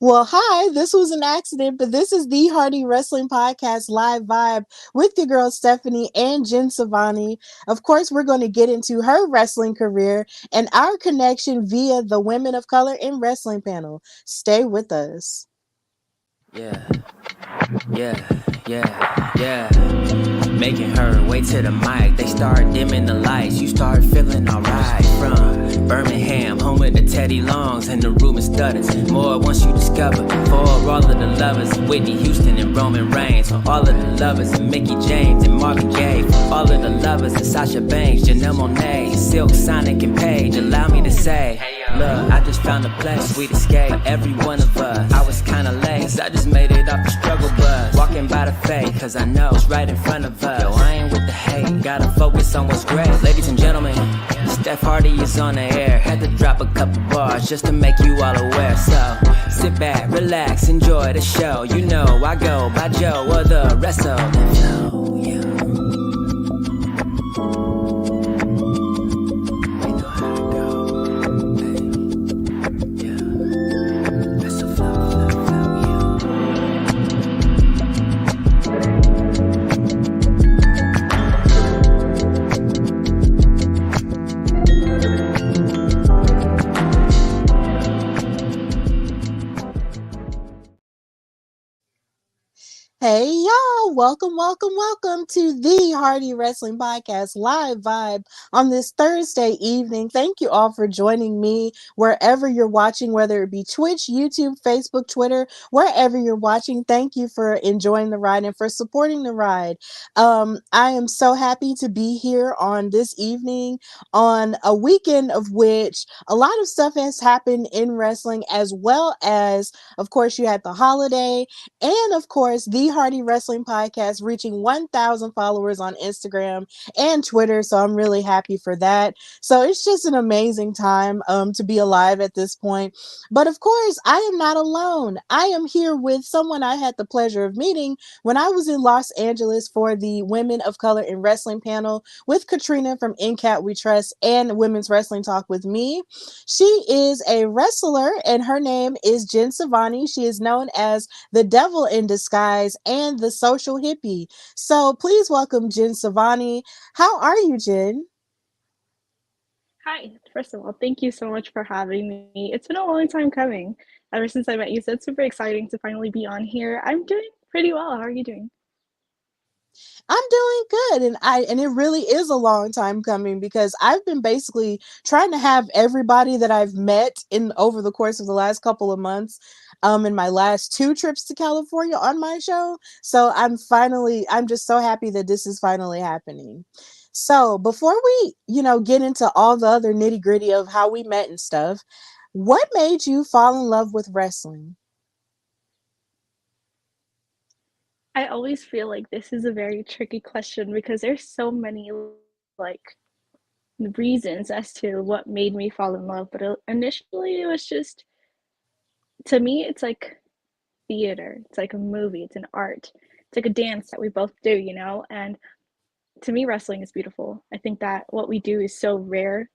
Well, hi, this was an accident, but this is the Hardy Wrestling Podcast live vibe with your girl Stephanie and Jen Sevani. Of course, we're going to get into her wrestling career and our connection via the Women of Color in Wrestling panel. Stay with us. Yeah, yeah. Making her way to the mic. They start dimming the lights. You start feeling alright. From Birmingham, home of the Teddy Longs and the Ruben Studders. More once you discover. For all of the lovers, Whitney Houston and Roman Reigns. For all of the lovers, and Mickey James and Marvin Gaye. For all of the lovers, and Sasha Banks, Janelle Monáe, Silk, Sonic, and Paige. Allow me to say, look, I just found a place, sweet escape for every one of us. I was kinda late, cause I just made it off the struggle bus. Walking by the fate, cause I know it's right in front of us. Yo, I ain't with the hate, gotta focus on what's great. Ladies and gentlemen, Steph Hardy is on the air. Had to drop a couple bars just to make you all aware. So, sit back, relax, enjoy the show. You know I go by Joe or the rest of the flow, yeah. Hey y'all, welcome to the Hardy Wrestling Podcast live vibe on this Thursday evening. Thank you all for joining me wherever you're watching, whether it be Twitch, YouTube, Facebook, Twitter, wherever you're watching. Thank you for enjoying the ride and for supporting the ride. I am so happy to be here on this evening on a weekend of which a lot of stuff has happened in wrestling, as well as, of course, you had the holiday. And of course, the Hardy Wrestling Podcast reaching 1,000 followers on Instagram and Twitter. So I'm really happy for that. So it's just an amazing time to be alive at this point. But of course, I am not alone. I am here with someone I had the pleasure of meeting when I was in Los Angeles for the Women of Color in Wrestling panel with Katrina from In Cat We Trust and Women's Wrestling Talk with me. She is a wrestler and her name is Jen Sevani. She is known as the Devil in Disguise, and the Social Hippie. So please welcome Jen Sevani. How are you, Jen? Hi, first of all, thank you so much for having me. It's been a long time coming ever since I met you, so it's super exciting to finally be on here. I'm doing pretty well. How are you doing? I'm doing good, and it really is a long time coming because I've been basically trying to have everybody that I've met in over the course of the last couple of months in my last two trips to California on my show. So I'm just so happy that this is finally happening. So before we, get into all the other nitty-gritty of how we met and stuff, what made you fall in love with wrestling? I always feel like this is a very tricky question because there's so many like reasons as to what made me fall in love, but initially it was just to me it's like theater. It's like a movie, it's an art. It's like a dance that we both do, And to me wrestling is beautiful. I think that what we do is so rare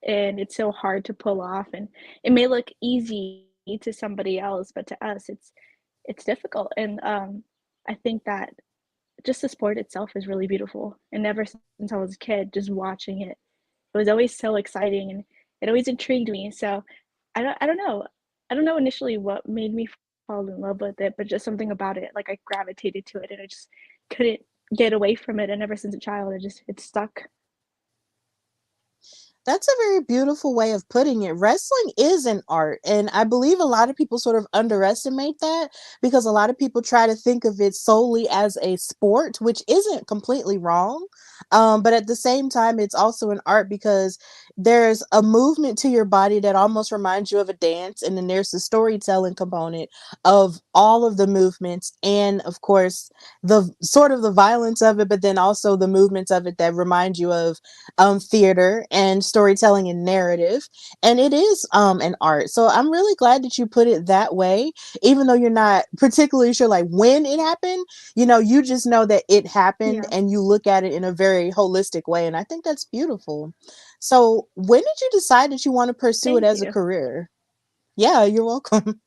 and it's so hard to pull off, and it may look easy to somebody else, but to us it's difficult. And I think that just the sport itself is really beautiful, and ever since I was a kid just watching it was always so exciting, and it always intrigued me. So I don't know initially what made me fall in love with it, but just something about it, like I gravitated to it and I just couldn't get away from it. And ever since a child it stuck. That's a very beautiful way of putting it. Wrestling is an art, and I believe a lot of people sort of underestimate that because a lot of people try to think of it solely as a sport, which isn't completely wrong. But at the same time, it's also an art because there's a movement to your body that almost reminds you of a dance, and then there's the storytelling component of all of the movements, and of course, the sort of the violence of it, but then also the movements of it that remind you of theater and storytelling and narrative, and it is an art. So I'm really glad that you put it that way, even though you're not particularly sure like when it happened. You just know that it happened, Yeah, and you look at it in a very holistic way, and I think that's beautiful. So when did you decide that you want to pursue it thank as a you. career? Yeah, you're welcome.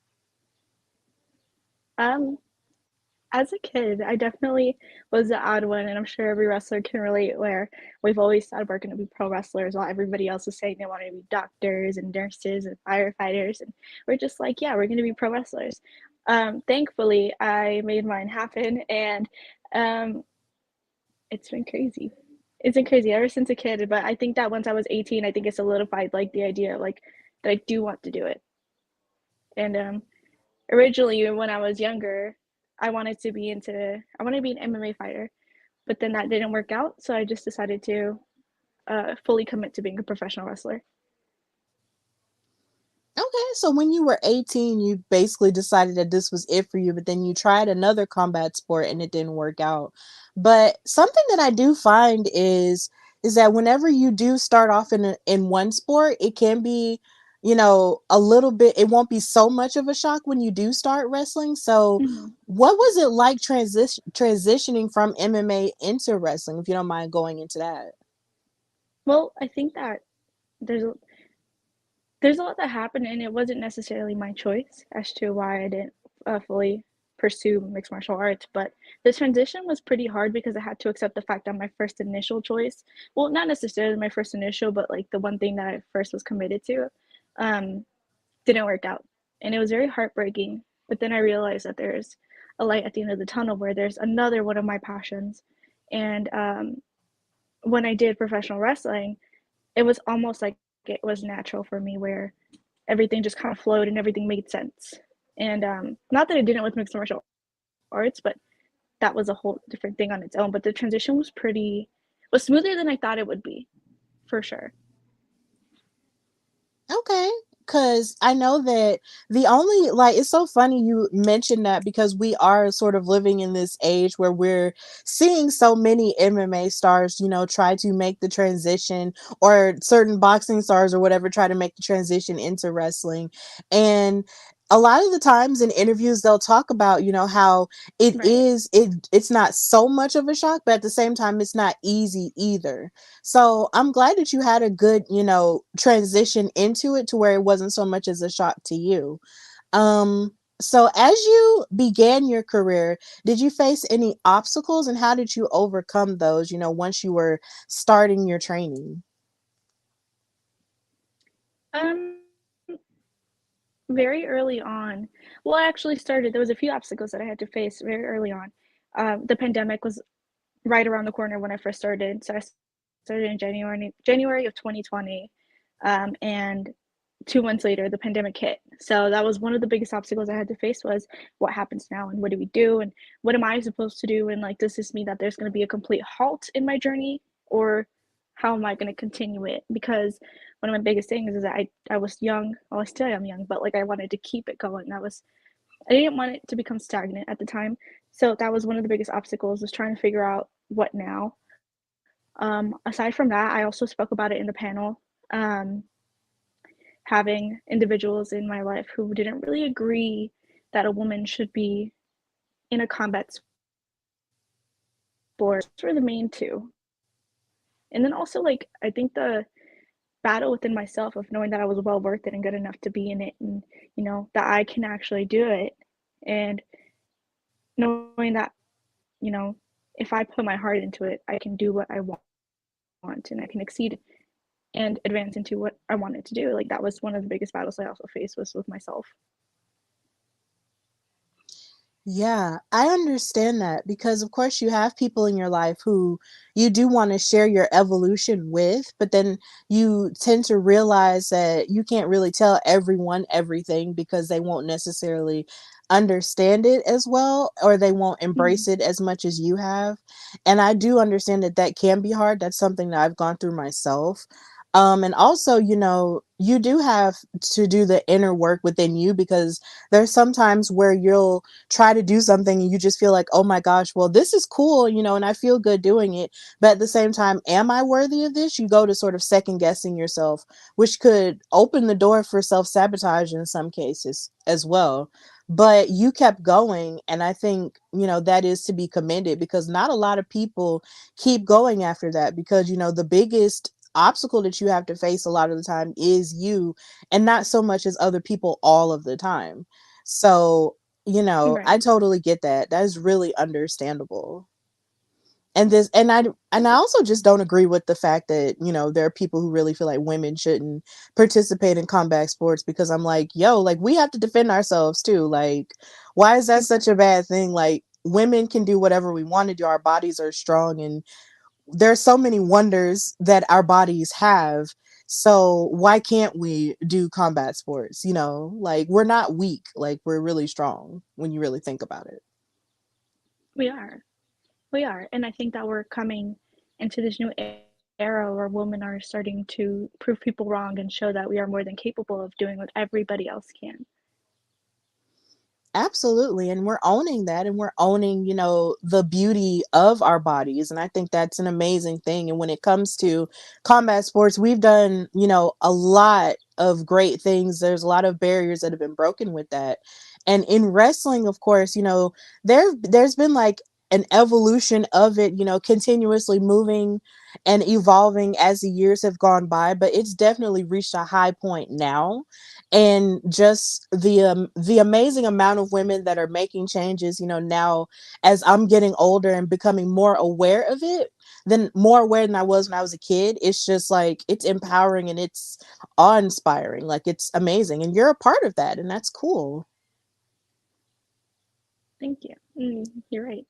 Um, as a kid, I definitely was the odd one, and I'm sure every wrestler can relate. Where we've always thought we're going to be pro wrestlers, while everybody else is saying they want to be doctors and nurses and firefighters, and we're just like, yeah, we're going to be pro wrestlers. Thankfully, I made mine happen, and um, it's been crazy. It's been crazy ever since a kid. But I think that once I was 18, I think it solidified like the idea like that I do want to do it. And originally when I was younger, I wanted to be an MMA fighter, but then that didn't work out, so I just decided to fully commit to being a professional wrestler. Okay, so when you were 18, you basically decided that this was it for you, but then you tried another combat sport and it didn't work out. But something that I do find is that whenever you do start off in one sport, it can be, a little bit, it won't be so much of a shock when you do start wrestling. So Mm-hmm. what was it like transitioning from MMA into wrestling, if you don't mind going into that? Well, I think that there's a, there's a lot that happened, and it wasn't necessarily my choice as to why I didn't fully pursue mixed martial arts. But the transition was pretty hard because I had to accept the fact that my first initial choice, well, not necessarily my first initial, but like the one thing that I first was committed to, um, didn't work out. And it was very heartbreaking. But then I realized that there's a light at the end of the tunnel where there's another one of my passions. And when I did professional wrestling, it was almost like it was natural for me where everything just kind of flowed and everything made sense. And not that I didn't with mixed martial arts, but that was a whole different thing on its own. But the transition was smoother than I thought it would be, for sure. Okay. Cause I know that the only like it's so funny you mentioned that because we are sort of living in this age where we're seeing so many MMA stars, try to make the transition, or certain boxing stars or whatever try to make the transition into wrestling. And a lot of the times in interviews they'll talk about, how Right. it's not so much of a shock, but at the same time it's not easy either. So I'm glad that you had a good, transition into it to where it wasn't so much as a shock to you. So as you began your career, did you face any obstacles and how did you overcome those, once you were starting your training? Um, very early on. Well, I actually started. There was a few obstacles that I had to face very early on. The pandemic was right around the corner when I first started. So I started in January of 2020, and 2 months later, the pandemic hit. So that was one of the biggest obstacles I had to face was what happens now and what do we do and what am I supposed to do and like does this mean that there's going to be a complete halt in my journey or how am I going to continue it? Because one of my biggest things is that I was young. Well, I still am young, but like I wanted to keep it going. I didn't want it to become stagnant at the time. So that was one of the biggest obstacles was trying to figure out what now. Aside from that, I also spoke about it in the panel. Um, Having individuals in my life who didn't really agree that a woman should be in a combat sport. Those were the main two. And then also like I think the battle within myself of knowing that I was well worth it and good enough to be in it and that I can actually do it and knowing that you know if I put my heart into it I can do what I want and I can exceed and advance into what I wanted to do. Like that was one of the biggest battles I also faced was with myself. Yeah, I understand that because, of course, you have people in your life who you do want to share your evolution with, but then you tend to realize that you can't really tell everyone everything because they won't necessarily understand it as well or they won't embrace Mm-hmm. it as much as you have. And I do understand that that can be hard. That's something that I've gone through myself. And also, you do have to do the inner work within you because there's sometimes where you'll try to do something and you just feel like, oh my gosh, well, this is cool, and I feel good doing it. But at the same time, am I worthy of this? You go to sort of second guessing yourself, which could open the door for self sabotage in some cases as well. But you kept going. And I think, that is to be commended because not a lot of people keep going after that because, the biggest obstacle that you have to face a lot of the time is you and not so much as other people all of the time. So I Right. totally get that. That is really understandable. And I also just don't agree with the fact that there are people who really feel like women shouldn't participate in combat sports, because I'm like, yo, like, we have to defend ourselves too. Like, why is that such a Exactly. bad thing? Like, women can do whatever we want to do. Our bodies are strong, and there's so many wonders that our bodies have. So why can't we do combat sports? Like, we're not weak. Like, we're really strong when you really think about it. We are. We are. And I think that we're coming into this new era where women are starting to prove people wrong and show that we are more than capable of doing what everybody else can. Absolutely. And we're owning that, and we're owning, the beauty of our bodies. And I think that's an amazing thing. And when it comes to combat sports, we've done, a lot of great things. There's a lot of barriers that have been broken with that. And in wrestling, of course, there's been like an evolution of it, continuously moving and evolving as the years have gone by, but it's definitely reached a high point now. And just the amazing amount of women that are making changes, now, as I'm getting older and becoming more aware of it, than more aware than I was when I was a kid. It's just like, it's empowering and it's awe-inspiring. Like, it's amazing, and you're a part of that, and that's cool. Thank you. You're right.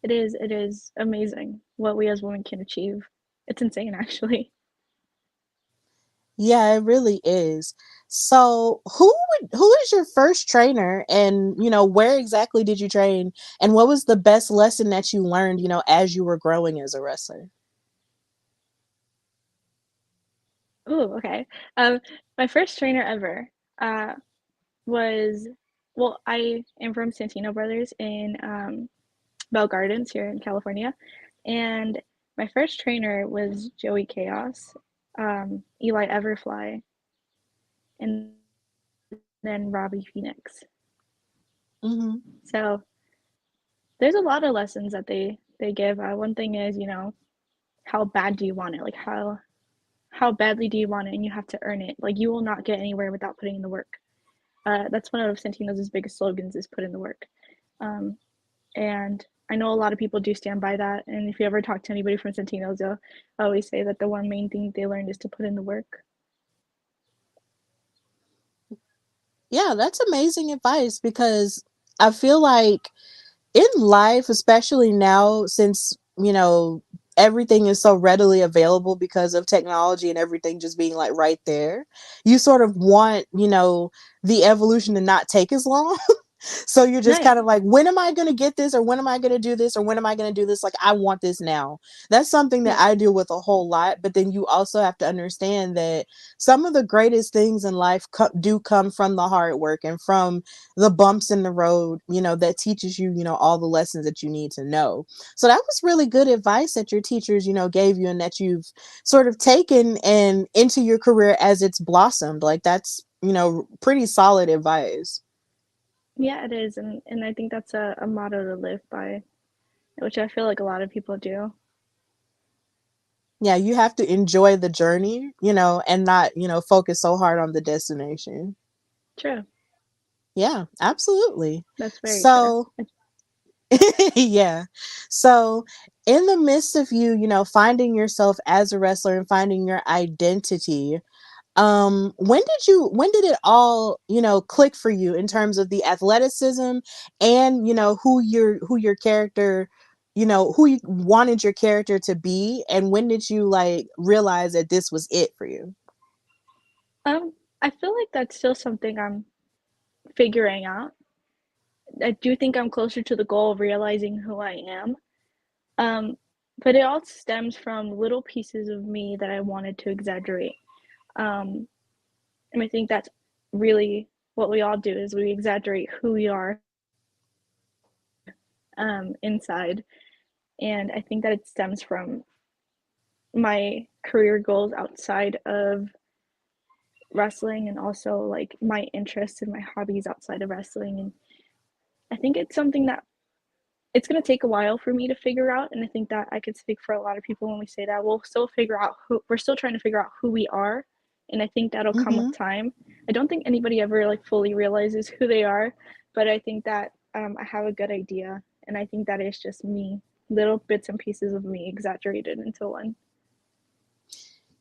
It is amazing what we as women can achieve. It's insane actually. Yeah, it really is. So, who is your first trainer, and where exactly did you train, and what was the best lesson that you learned, as you were growing as a wrestler? Oh, okay. My first trainer ever uh, was, well, I am from Santino Brothers in Bell Gardens here in California, and my first trainer was Joey Chaos, Eli Everfly, and then Robbie Phoenix. Mm-hmm. So there's a lot of lessons that they give. One thing is, how bad do you want it? Like how badly do you want it, and you have to earn it. Like, you will not get anywhere without putting in the work. That's one of Santino's biggest slogans, is put in the work. Um, and I know a lot of people do stand by that. And if you ever talk to anybody from Santino's, they'll always say that the one main thing they learned is to put in the work. Yeah, that's amazing advice, because I feel like in life, especially now, since, everything is so readily available because of technology and everything just being like right there, you sort of want, the evolution to not take as long. So you're just Right. kind of like, when am I going to get this, or when am I going to do this, or when am I going to do this? Like, I want this now. That's something that Right. I deal with a whole lot. But then you also have to understand that some of the greatest things in life do come from the hard work and from the bumps in the road, that teaches you, all the lessons that you need to know. So that was really good advice that your teachers, gave you, and that you've sort of taken and into your career as it's blossomed. Like, that's, pretty solid advice. Yeah, it is. And I think that's a motto to live by, which I feel like a lot of people do. Yeah, you have to enjoy the journey, and not, focus so hard on the destination. True. Yeah, absolutely. That's very true. So, yeah. So, in the midst of you, finding yourself as a wrestler and finding your identity, when did it all, click for you in terms of the athleticism, and who your character, who you wanted your character to be, and when did you like realize that this was it for you? I feel like that's still something I'm figuring out. I do think I'm closer to the goal of realizing who I am. Um, but it all stems from little pieces of me that I wanted to exaggerate. Um, and I think that's really what we all do, is we exaggerate who we are inside. And I think that it stems from my career goals outside of wrestling, and also like my interests and my hobbies outside of wrestling. And I think it's something that it's going to take a while for me to figure out. And I think that I could speak for a lot of people when we say that we're still trying to figure out who we are. And I think that'll come Mm-hmm. with time. I don't think anybody ever like fully realizes who they are, but I think that I have a good idea, and I think that it's just me, little bits and pieces of me exaggerated into one.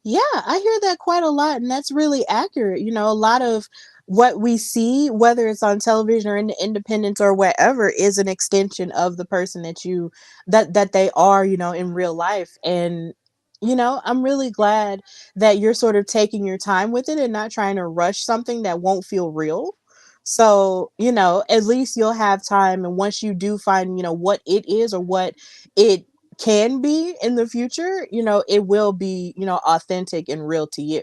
Yeah, I hear that quite a lot, and that's really accurate. A lot of what we see, whether it's on television or in the independents or whatever, is an extension of the person that they are, in real life. And I'm really glad that you're sort of taking your time with it and not trying to rush something that won't feel real. So, at least you'll have time, and once you do find, what it is or what it can be in the future, it will be, authentic and real to you.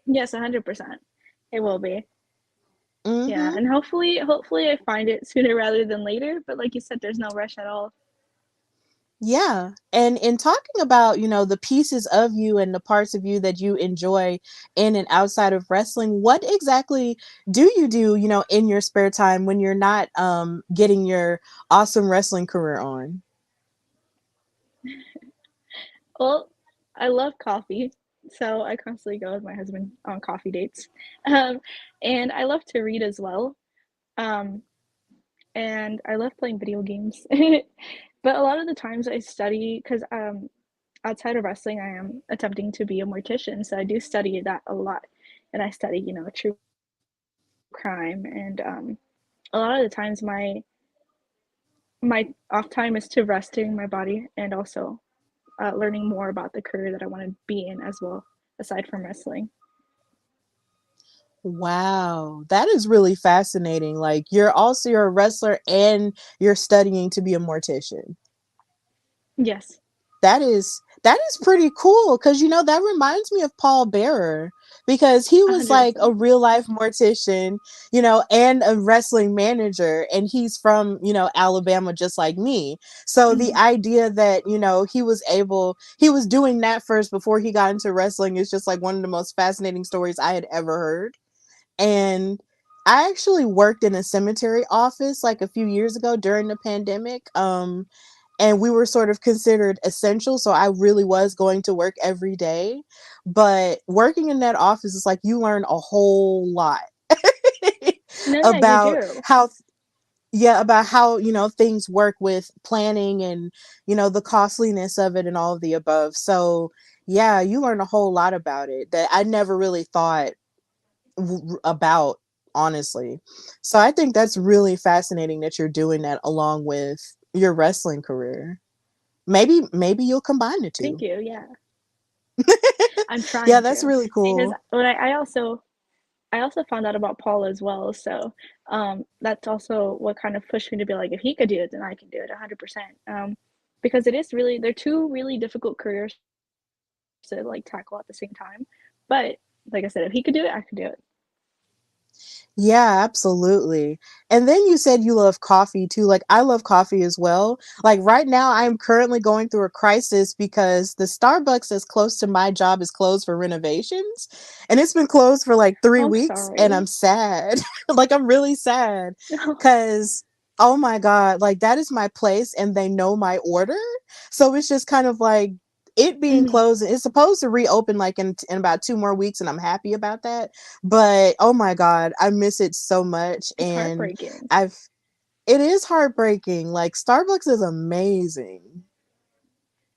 Yes, 100%. It will be. Yeah, Hmm. and hopefully I find it sooner rather than later. But like you said, there's no rush at all. Yeah. And in talking about, the pieces of you and the parts of you that you enjoy in and outside of wrestling, what exactly do you do, in your spare time when you're not getting your awesome wrestling career on? Well, I love coffee, so I constantly go with my husband on coffee dates, um, and I love to read as well. Um, and I love playing video games. But a lot of the times I study because outside of wrestling, I am attempting to be a mortician, so I do study that a lot, and I study, true crime, and a lot of the times my off time is to resting my body and also learning more about the career that I want to be in as well, aside from wrestling. Wow, that is really fascinating. Like you're a wrestler and you're studying to be a mortician. Yes, That is pretty cool because that reminds me of Paul Bearer because he was like a 100%. real life mortician, and a wrestling manager, and he's from Alabama just like me. So the Mhm. idea that he was doing that first before he got into wrestling is just like one of the most fascinating stories I had ever heard. And I actually worked in a cemetery office like a few years ago during the pandemic. And we were sort of considered essential, so I really was going to work every day. But working in that office is like you learn a whole lot No, yeah, you about do. how about how things work with planning and the costliness of it and all of the above. So yeah, you learn a whole lot about it that I never really thought about, honestly. So I think that's really fascinating that you're doing that along with your wrestling career. Maybe you'll combine the Thank two. you. Yeah, I'm Yeah, trying that's to really because cool. when I also found out about Paul as well. So that's also what kind of pushed me to be like, if he could do it, then I can do it 100%. Because they're two really difficult careers to like tackle at the same time. But like I said, if he could do it, I could do it. Yeah, absolutely. And then you said you love coffee too. Like I love coffee as well. Like right now I'm currently going through a crisis because the Starbucks that's close to my job is closed for renovations. And it's been closed for like 3 I'm weeks and I'm sorry. sad. Like I'm really sad cuz oh my god, like that is my place and they know my order. So it's just kind of like it being Mhm. closed, it's supposed to reopen like in about 2 more weeks, and I'm happy about that. But oh my god, I miss it so much. It's And heartbreaking. I've it is heartbreaking. Like Starbucks is amazing.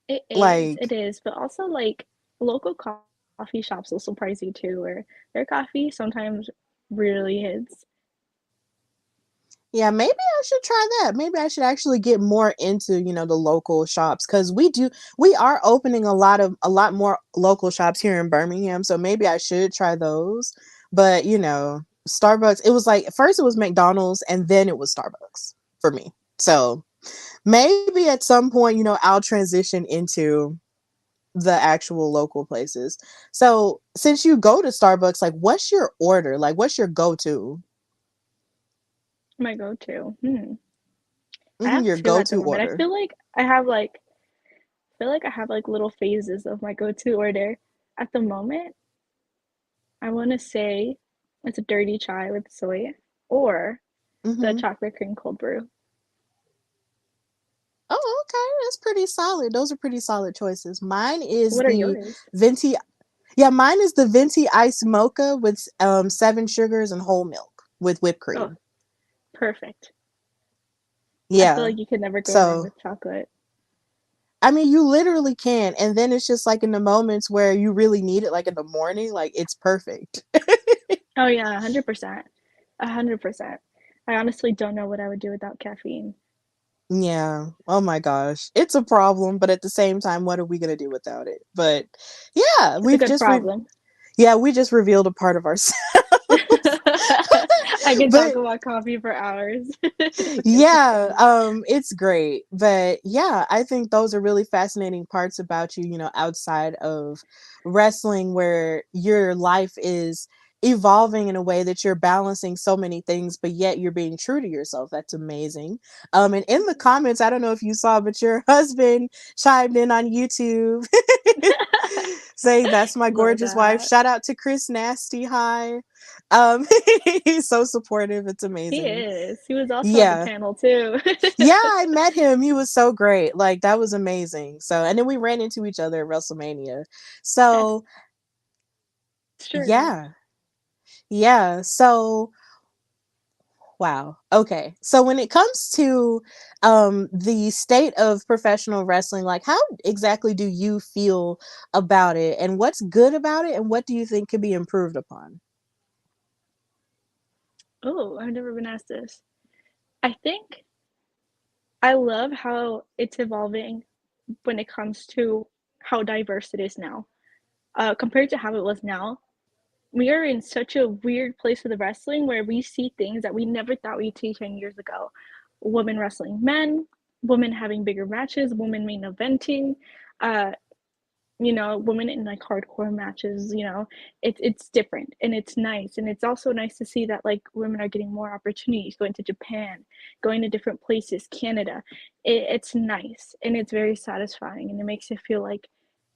It is. Like It is. But also, like, local coffee shops will surprise you too, where their coffee sometimes really hits. yeah, maybe I should try that. Maybe I should actually get more into, the local shops cuz we are opening a lot more local shops here in Birmingham, so maybe I should try those. But, Starbucks, it was like first it was McDonald's and then it was Starbucks for me. So, maybe at some point, I'll transition into the actual local places. So, since you go to Starbucks, like what's your order? Like what's your go-to? My go-to. Hmm. I Mhm, have your two at the go-to moment. order. I feel like I have like little phases of my go-to order. At the moment, I want to say it's a dirty chai with soy or the Mhm. chocolate cream cold brew. Oh, okay. That's pretty solid. Those are pretty solid choices. Mine is What are the yours? venti Yeah, mine is the venti iced mocha with 7 sugars and whole milk with whipped Oh, cream. perfect. I feel Yeah. like you could never go wrong So, with chocolate. I mean, you literally can. And then it's just like in the moments where you really need it, like in the morning, like it's perfect. Oh yeah, 100%. 100%. I honestly don't know what I would do without caffeine. Yeah. Oh my gosh. It's a problem, but at the same time, what are we going to do without it? But yeah, It's a good problem. we just revealed a part of ourselves. I can talk But about coffee for hours. yeah, it's great. But yeah, I think those are really fascinating parts about you, outside of wrestling, where your life is evolving in a way that you're balancing so many things, but yet you're being true to yourself. That's amazing. And in the comments, I don't know if you saw, but your husband chimed in on YouTube saying that's my Love gorgeous wife. that. Shout out to Chris Nasty. Hi. Um, he's so supportive. It's He amazing. is. He was also at the Yeah. panel too. Yeah, I met him. He was so great. Like that was amazing. So, and then we ran into each other at WrestleMania. That's So, true. yeah. Yeah. So, wow. Okay. So when it comes to the state of professional wrestling, like how exactly do you feel about it and what's good about it and what do you think could be improved upon? Oh, I've never been asked this. I think I love how it's evolving when it comes to how diverse it is now. Compared to how it was now, we are in such a weird place with the wrestling where we see things that we never thought we'd see 10 years ago. Women wrestling men, women having bigger matches, women main eventing, uh, women in like hardcore matches, it's different and it's nice. And it's also nice to see that like women are getting more opportunities, going to Japan, going to different places, Canada. It's nice and it's very satisfying and it makes it feel like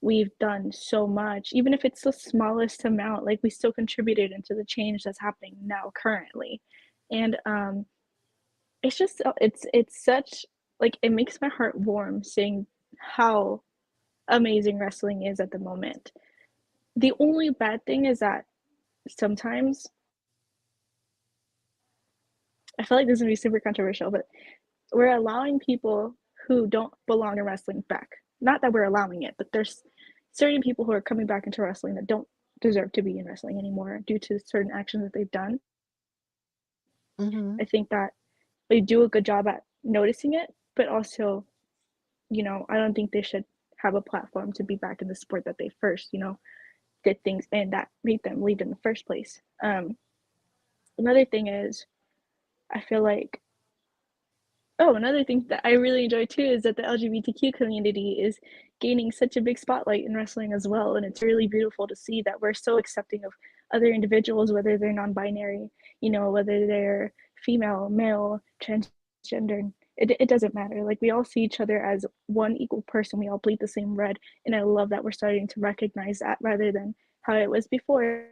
we've done so much, even if it's the smallest amount, like we still contributed into the change that's happening now currently. And it's just it's such like it makes my heart warm seeing how amazing wrestling is at the moment. The only bad thing is that sometimes I feel like this is gonna be super controversial, but we're allowing people who don't belong in wrestling back. Not that we're allowing it, but there's certain people who are coming back into wrestling that don't deserve to be in wrestling anymore due to certain actions that they've done. I think Hmm. that they do a good job at noticing it, but also, I don't think they should have a platform to be back in the sport that they first, did things and that made them leave in the first place. Another thing is, I feel like, oh, another thing that I really enjoy too is that the LGBTQ community is gaining such a big spotlight in wrestling as well. And it's really beautiful to see that we're so accepting of other individuals, whether they're non binary, whether they're female, male, transgender. It doesn't matter. Like, we all see each other as one equal person. We all bleed the same red. And I love that we're starting to recognize that rather than how it was before,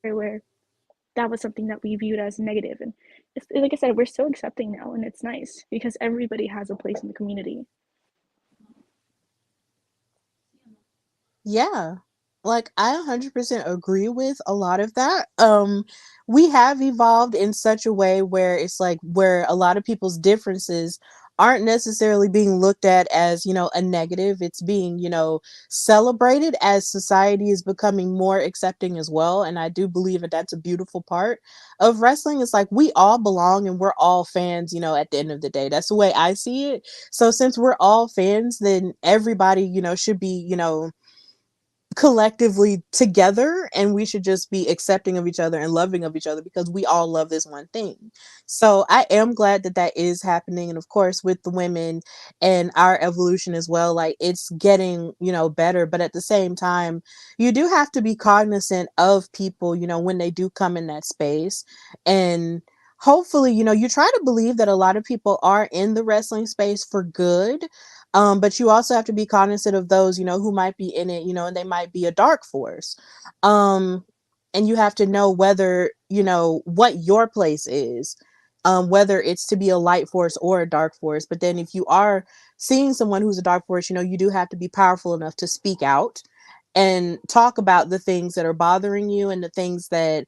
where that was something that we viewed as negative. And like I said, we're so accepting now, and it's nice because everybody has a place in the community. Yeah. Like I 100% agree with a lot of that. We have evolved in such a way where it's like where a lot of people's differences aren't necessarily being looked at as, a negative. It's being, celebrated as society is becoming more accepting as well. And I do believe that that's a beautiful part of wrestling. It's like we all belong and we're all fans, at the end of the day. That's the way I see it. So since we're all fans, then everybody, should be, collectively together and we should just be accepting of each other and loving of each other because we all love this one thing. So I am glad that that is happening, and of course with the women and our evolution as well, like it's getting better, but at the same time you do have to be cognizant of people when they do come in that space. And hopefully you try to believe that a lot of people are in the wrestling space for good, but you also have to be cognizant of those, who might be in it, and they might be a dark force. Um, and you have to know whether, what your place is, whether it's to be a light force or a dark force. But then if you are seeing someone who's a dark force, you do have to be powerful enough to speak out and talk about the things that are bothering you and the things that,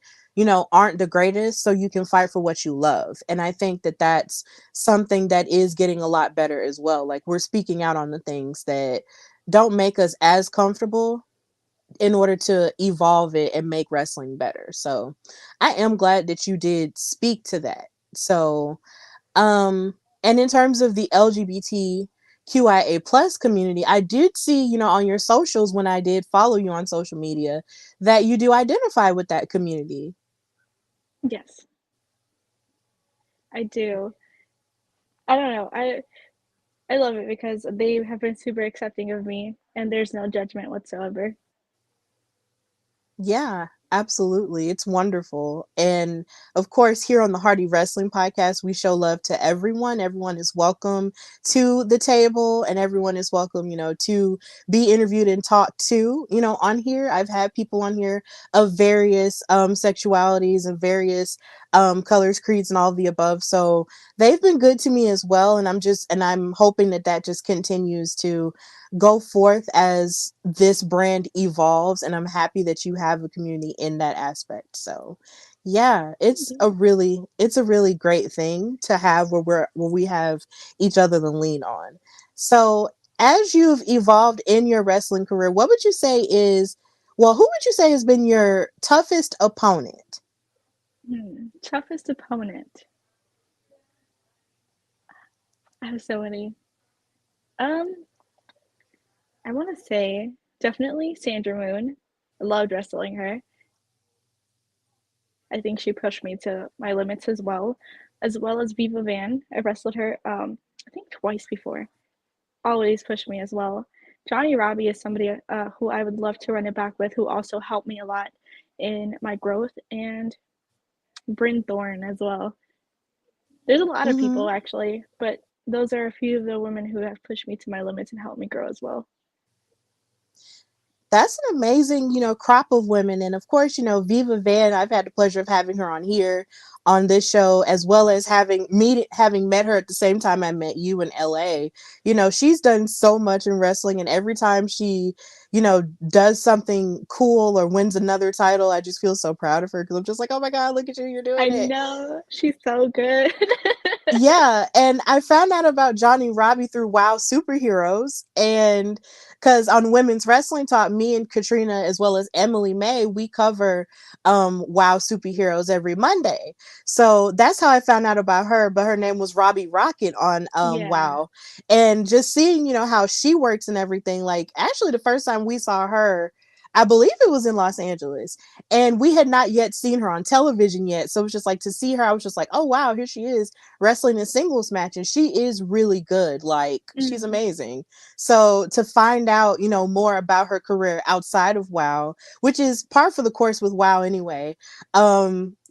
aren't the greatest, so you can fight for what you love. And I think that that's something that is getting a lot better as well. Like, we're speaking out on the things that don't make us as comfortable in order to evolve it and make wrestling better. So I am glad that you did speak to that. So, and in terms of the LGBTQIA plus community, I did see, on your socials when I did follow you on social media, that you do identify with that community. Yes, I do. I don't know. I love it because they have been super accepting of me and there's no judgment whatsoever. Yeah, absolutely. It's wonderful. And of course, here on the Hardy Wrestling Podcast, we show love to everyone. Everyone is welcome to the table and everyone is welcome, to be interviewed and talked to, on here. I've had people on here of various sexualities and various colors, creeds, and all of the above. So they've been good to me as well. And I'm hoping that that just continues to go forth as this brand evolves, and I'm happy that you have a community in that aspect. So yeah, it's a really great thing to have where we have each other to lean on. So as you've evolved in your wrestling career, what would you say is who would you say has been your toughest opponent? Toughest opponent. I have so many. Um, I want to say definitely Sandra Moon. I loved wrestling her. I think she pushed me to my limits as well as Viva Van. I wrestled her, I think twice before. Always pushed me as well. Johnny Robbie is somebody who I would love to run it back with, who also helped me a lot in my growth, and Bryn Thorne as well. There's a lot of Mm-hmm. people actually, but those are a few of the women who have pushed me to my limits and helped me grow as well. That's an amazing, crop of women. And of course, Viva Van, I've had the pleasure of having her on here on this show, as well as having met her at the same time I met you in LA. She's done so much in wrestling, and every time she, does something cool or wins another title, I just feel so proud of her because I'm just like, oh my God, look at you, you're I doing it. know she's so good. Yeah, and I found out about Johnny Robbie through WoW Superheroes, and because on Women's Wrestling Talk, me and Katrina as well as Emily May, we cover WoW Superheroes every Monday. So that's how I found out about her. But her name was Robbie Rocket on Yeah. WoW, and just seeing how she works and everything. Like, actually, the first time we saw her, I believe it was in Los Angeles, and we had not yet seen her on television yet. So it was just like to see her, I was just like, oh wow, here she is wrestling in singles matches. She is really good. Like, she's Mm. amazing. So to find out, more about her career outside of WoW, which is par for the course with WoW anyway,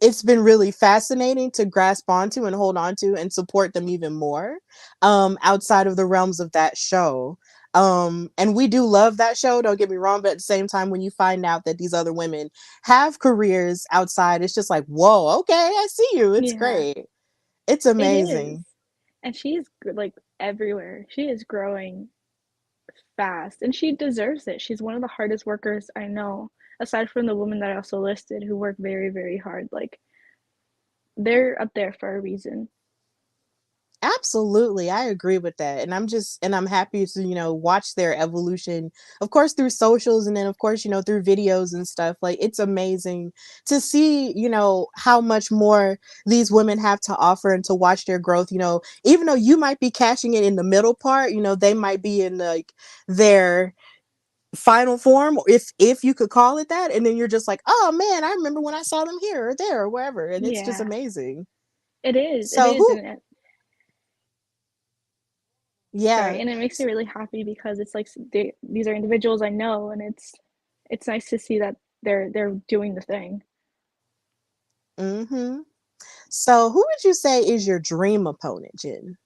it's been really fascinating to grasp onto and hold on to and support them even more outside of the realms of that show. And we do love that show, don't get me wrong, but at the same time, when you find out that these other women have careers outside, it's just like, whoa, okay, I see you, it's Yeah, great, it's it is. amazing. And she's like everywhere. She is growing fast and she deserves it. She's one of the hardest workers I know, aside from the women that I also listed who work very, very hard. Like they're up there for a reason. Absolutely, I agree with that. And I'm happy to, watch their evolution, of course, through socials, and then of course, through videos and stuff. Like, it's amazing to see, how much more these women have to offer and to watch their growth. Even though you might be catching it in the middle part, they might be in like their final form, if you could call it that, and then you're just like, oh man, I remember when I saw them here or there or wherever, and it's just Yeah, amazing. it is. It So is. who And sorry, yeah. and it makes me really happy because it's like these are individuals I know, and it's nice to see that they're doing the thing. Mm-hmm. So, who would you say is your dream opponent, Jen?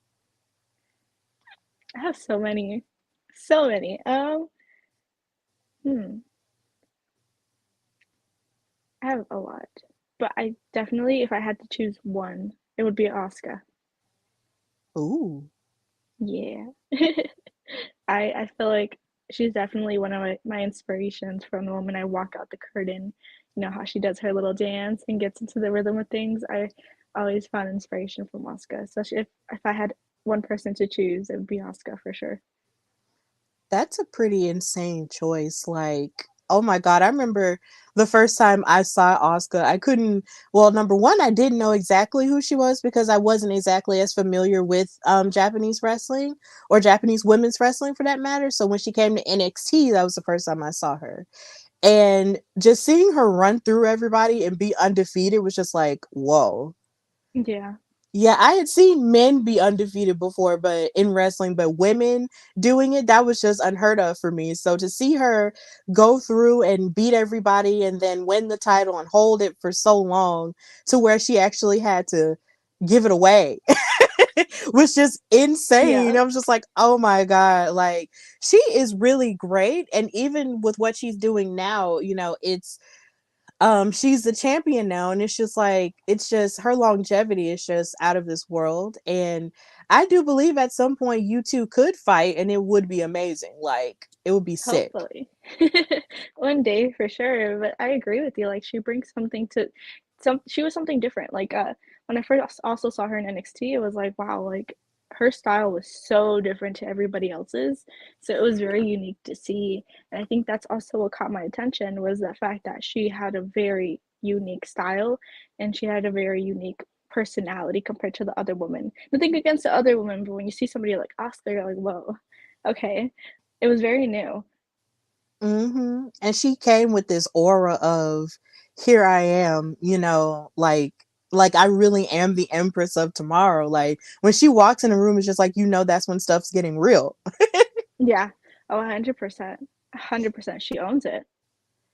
I have so many, so many. Hmm, I have a lot, but I definitely, if I had to choose one, it would be Oscar. Ooh. Yeah, I feel like she's definitely one of my inspirations from the moment I walk out the curtain. You know how she does her little dance and gets into the rhythm of things. I always found inspiration from Oscar, especially if I had one person to choose, it would be Oscar for sure. That's a pretty insane choice. Like, oh my God, I remember the first time I saw Oscar, I couldn't, well, number one, I didn't know exactly who she was because I wasn't exactly as familiar with Japanese wrestling or Japanese women's wrestling for that matter. So when she came to NXT, that was the first time I saw her. And just seeing her run through everybody and be undefeated was just like, whoa. Yeah, Yeah, I had seen men be undefeated before, but in wrestling, but women doing it, that was just unheard of for me. So to see her go through and beat everybody and then win the title and hold it for so long to where she actually had to give it away was just insane. yeah, I was just like, oh my God, like she is really great. And even with what she's doing now, it's she's the champion now, and it's just like it's just her longevity is just out of this world. And I do believe at some point you two could fight and it would be amazing. Like it would be sick. hopefully. One day for sure, but I agree with you. Like she brings something to she was something different. Like when I first also saw her in NXT, it was like wow, like her style was so different to everybody else's. So it was very unique to see. And I think that's also what caught my attention was the fact that she had a very unique style and she had a very unique personality compared to the other women. Nothing against the other women, but when you see somebody like Oscar, you're like, whoa, okay. It was very new. And she came with this aura of here I am, like I really am the empress of tomorrow. Like when she walks in a room, it's just like that's when stuff's getting real. Yeah. Oh, 100%. 100%. She owns it.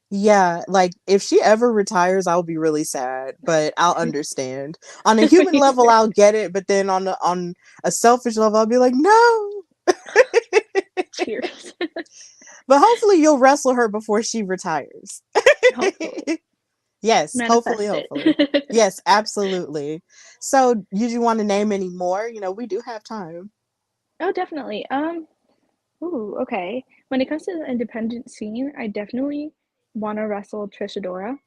Yeah, like if she ever retires, I'll be really sad, but I'll understand. On a human Me level, too. I'll get it, but then on a selfish level, I'll be like, no. Cheers. But hopefully, you'll wrestle her before she retires. Hopefully. Yes, hopefully, Manifest hopefully. it. Yes, absolutely. So, did you want to name any more? We do have time. Oh, definitely. Ooh, okay. When it comes to the independent scene, I definitely want to wrestle Trish Adora.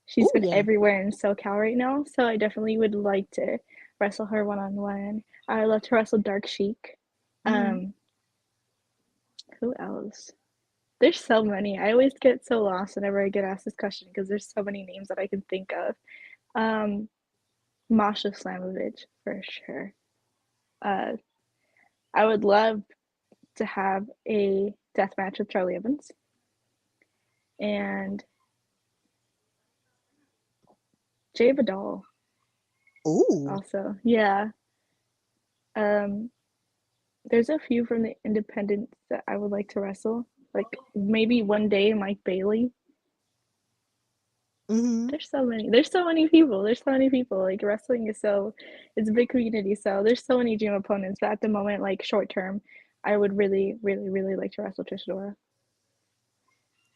She's Oh been yeah. everywhere in SoCal right now, so I definitely would like to wrestle her one on one. I love to wrestle Dark Sheik. Hmm. Um, who else? There's so many. I always get so lost whenever I get asked this question because there's so many names that I can think of. Um, Masha Slamovich for sure. Uh, I would love to have a death match with Charlie Evans and Jay Vidal Ooh. also. Yeah. Um, there's a few from the independents that I would like to wrestle. Like maybe one day Mike Bailey. Hmm. There's so many. There's so many people. There's so many people. Like wrestling is so it's a big community. So there's so many dream opponents. But at the moment, like short term, I would really, really, really like to wrestle Trish Adora.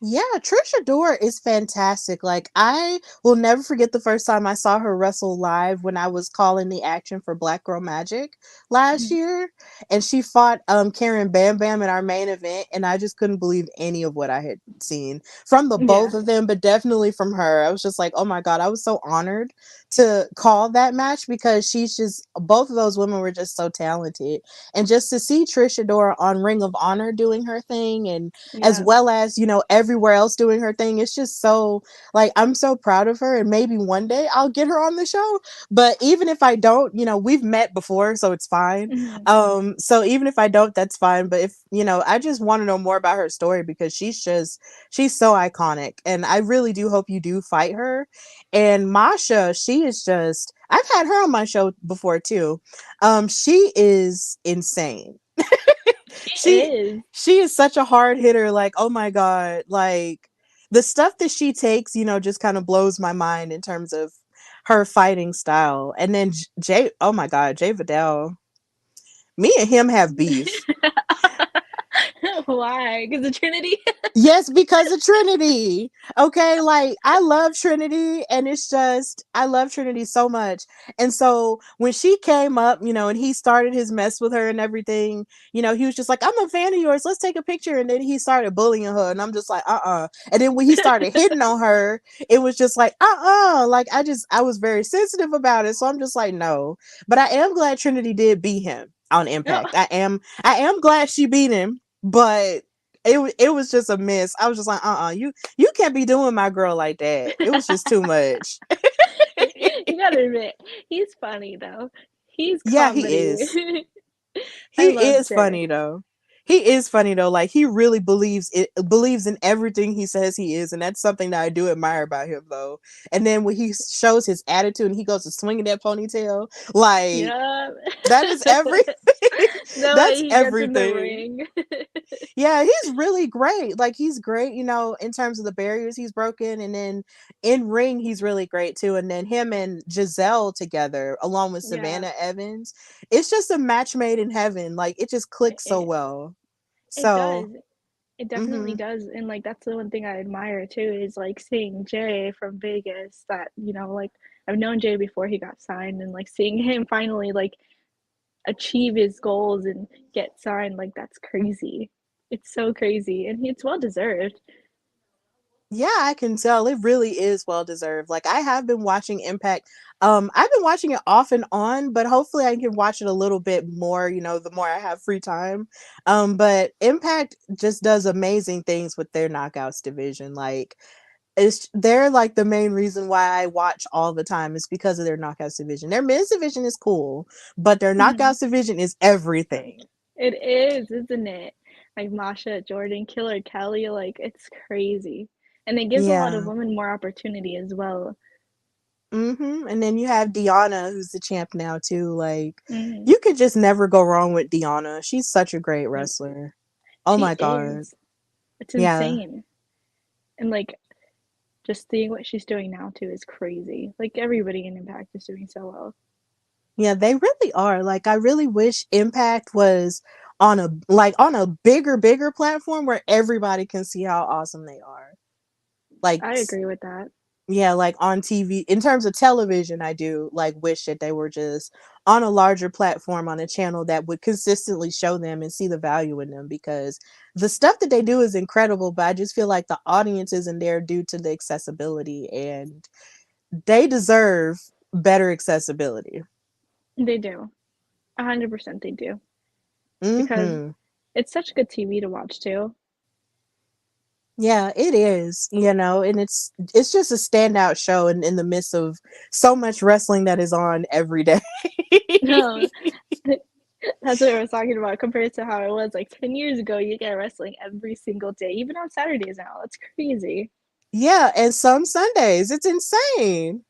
Yeah, Trisha Dora is fantastic. Like I will never forget the first time I saw her wrestle live when I was calling the action for Black Girl Magic last year, and she fought Karen Bam Bam in our main event, and I just couldn't believe any of what I had seen from the both Yeah. of them, but definitely from her. I was just like, "Oh my God, I was so honored to call that match because she's just both of those women were just so talented." And just to see Trisha Dora on Ring of Honor doing her thing and as Yeah. well as everywhere else doing her thing, it's just so like I'm so proud of her, and maybe one day I'll get her on the show. But even if I don't, we've met before, so it's fine. Mm-hmm. So even if I don't, that's fine. But if I just want to know more about her story because she's so iconic, and I really do hope you do fight her. And Masha, she is just I've had her on my show before too. She is insane. She she is. she is such a hard hitter. Like, oh my God, like the stuff that she takes, just kind of blows my mind in terms of her fighting style. And then Jay, oh my God, Jay Vidal, me and him have beef. Why? Because the Trinity? Yes, because of Trinity. Okay, like I love Trinity, and it's just I love Trinity so much. And so when she came up, and he started his mess with her and everything, he was just like, "I'm a fan of yours. Let's take a picture." And then he started bullying her, and I'm just like, And then when he started hitting on her, it was just like, Like I was very sensitive about it, so I'm just like, no. But I am glad Trinity did beat him on Oh. Impact. I am glad she beat him, but it was just a miss. I was just like, you can't be doing my girl like that. It was just too much. You gotta admit, he's funny though. He's Yeah, he comedy. is. I He love is Jay. funny though. He is funny though. Like he really believes in everything he says he is, and that's something that I do admire about him though. And then when he shows his attitude and he goes to swinging that ponytail, like Yeah. that is everything. The way That's he gets in the everything. ring. Yeah, he's really great. Like he's great, in terms of the barriers he's broken, and then in ring he's really great too. And then him and Giselle together, along with Yeah, Savannah Evans, it's just a match made in heaven. Like it just clicks so it well. it So, does. It definitely hmm does. And like that's the one thing I admire too is like seeing Jay from Vegas that, like I've known Jay before he got signed and like seeing him finally like achieve his goals and get signed, like that's crazy. It's so crazy. And it's well deserved. yeah, I can tell it really is well deserved. Like I have been watching Impact. I've been watching it off and on, but hopefully I can watch it a little bit more, the more I have free time. But Impact just does amazing things with their knockouts division. Like they're like the main reason why I watch all the time is because of their knockouts division. Their men's division is cool, but their Mhm. knockouts division is everything. It is, isn't it? Like Masha, Jordan, Killer Kelly, like it's crazy. And it gives a lot of Yeah. women more opportunity as well. And then you have Deanna, who's the champ now too. Like, Hmm. you could just never go wrong with Deanna. She's such a great Nope. wrestler. Oh She my god. is. It's Yeah. insane. And like just seeing what she's doing now too is crazy. Like everybody in Impact is doing so well. Yeah, they really are. Like, I really wish Impact was on a bigger platform where everybody can see how awesome they are. Like, I agree with that. yeah, like on TV, in terms of television, I do like wish that they were just on a larger platform on a channel that would consistently show them and see the value in them, because the stuff that they do is incredible, but I just feel like the audience isn't there due to the accessibility, and they deserve better accessibility. They do. 100% they do. Because Hmm. it's such good TV to watch too. Yeah, it is, and it's just a standout show in the midst of so much wrestling that is on every day. No, that's what I was talking about compared to how it was like 10 years ago. You get wrestling every single day, even on Saturdays now. That's crazy. Yeah, and some Sundays. It's insane.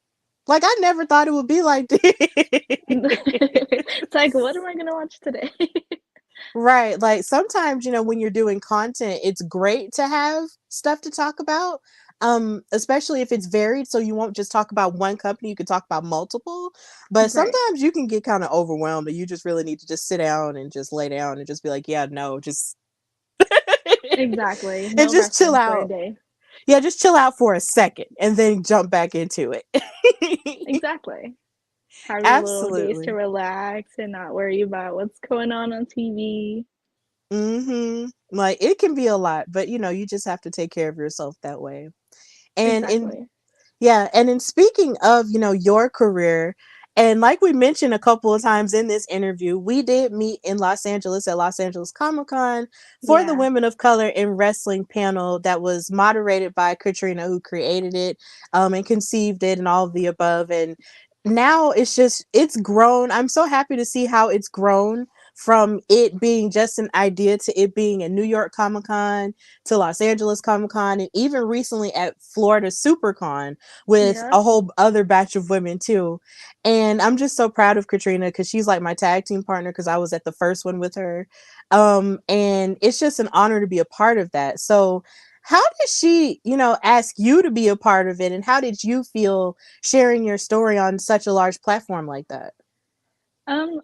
Like I never thought it would be like this. It's like, what am I going to watch today? Right. Like sometimes, when you're doing content, it's great to have stuff to talk about. Especially if it's varied, so you won't just talk about one company, you can talk about multiple. But Right. sometimes you can get kind of overwhelmed and you just really need to just sit down and just lay down and just be like, yeah, no, just Exactly. and No just chill wrestling for a out. day. Yeah, just chill out for a second and then jump back into it. Exactly. Have your little days to Absolutely. relax and not worry about what's going on TV. Like it can be a lot, but you just have to take care of yourself that way. And in Exactly. Yeah, and in speaking of, your career, and like we mentioned a couple of times in this interview, we did meet in Los Angeles at Los Angeles Comic-Con for the Yeah. Women of Color in Wrestling panel that was moderated by Katrina, who created it, and conceived it and all of the above. And now it's grown. I'm so happy to see how it's grown from it being just an idea to it being a New York Comic Con to Los Angeles Comic Con, and even recently at Florida SuperCon with Yeah. a whole other batch of women too. And I'm just so proud of Katrina because she's like my tag team partner because I was at the first one with her. And it's just an honor to be a part of that. So how did she, ask you to be a part of it? And how did you feel sharing your story on such a large platform like that? Um,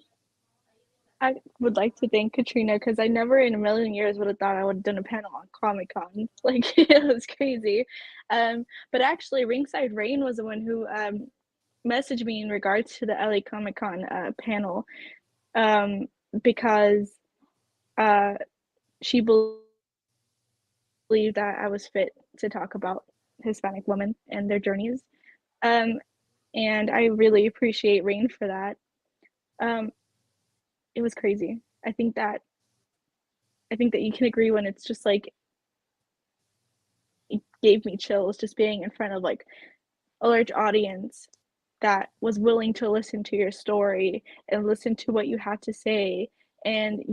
I would like to thank Katrina because I never in a million years would have thought I would have done a panel on Comic Con. Like it was crazy. But actually, Ringside Rain was the one who messaged me in regards to the LA Comic Con panel um, because uh, she believed that I was fit to talk about Hispanic women and their journeys. Um, and I really appreciate Rain for that. Um, it was crazy. I think that you can agree when it's just like it gave me chills just being in front of like a large audience that was willing to listen to your story and listen to what you had to say and